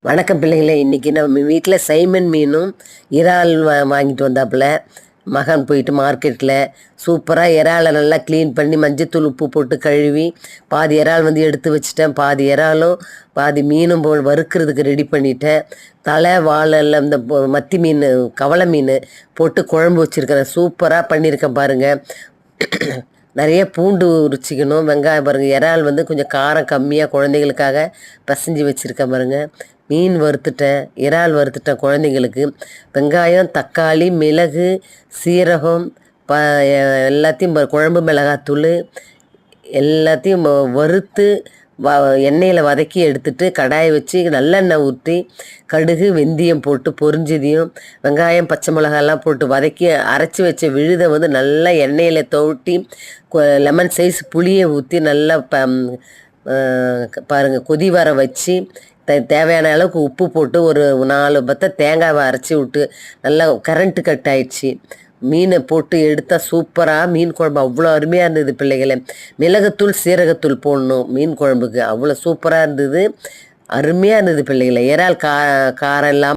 வணக்கம் பிள்ளைகளே. இன்றைக்கி நம்ம வீட்டில் சைமன் மீனும் இறால் வாங்கிட்டு வந்தாப்புல மகன் போயிட்டு மார்க்கெட்டில் சூப்பராக இறாலை நல்லா க்ளீன் பண்ணி மஞ்சத்தூள் உப்பு போட்டு கழுவி பாதி இறால் எடுத்து வச்சுட்டேன். பாதி இறாலும் பாதி மீனும் வறுக்கிறதுக்கு ரெடி பண்ணிட்டேன். தலை வாழெல்லாம் இந்த மத்தி மீன் கவலை மீன் போட்டு குழம்பு வச்சுருக்கிறேன். சூப்பராக பண்ணியிருக்கேன் பாருங்கள். நிறைய பூண்டு உரிச்சிக்கணும், வெங்காயம் பாருங்கள். இறால் கொஞ்சம் காரம் கம்மியாக குழந்தைகளுக்காக பிசைஞ்சு வச்சுருக்கேன் பாருங்கள். மீன் வறுத்துட்டேன், இறால் வறுத்துட்டேன். குழந்தைங்களுக்கு வெங்காயம், தக்காளி, மிளகு, சீரகம் எல்லாத்தையும் குழம்பு மிளகாத்தூள் எல்லாத்தையும் வறுத்து எண்ணெயில் வதக்கி எடுத்துட்டு கடாயை வச்சு நல்லெண்ணெய் ஊற்றி கடுகு வெந்தயம் போட்டு பொரிஞ்சதையும் வெங்காயம் பச்சை மிளகாலாம் போட்டு வதக்கி அரைச்சி வச்ச விழுதை நல்லா எண்ணெயில் தோட்டி லெமன் சைஸ் புளியை ஊற்றி நல்லா பாருங்கள் கொதி வர வச்சு தேவையான அளவுக்கு உப்பு போட்டு ஒரு 4 பத்தை தேங்காவை அரைச்சி விட்டு நல்லா கரண்ட்டு கட் ஆயிடுச்சு. மீனை போட்டு எடுத்தால் சூப்பராக மீன் குழம்பு அவ்வளோ அருமையாக இருந்தது பிள்ளைகளை. மிளகுத்தூள் சீரகத்தூள் போடணும் மீன் குழம்புக்கு, அவ்வளோ சூப்பராக இருந்தது, அருமையாக இருந்தது பிள்ளைகளை. இறால் காரம் இல்லாமல்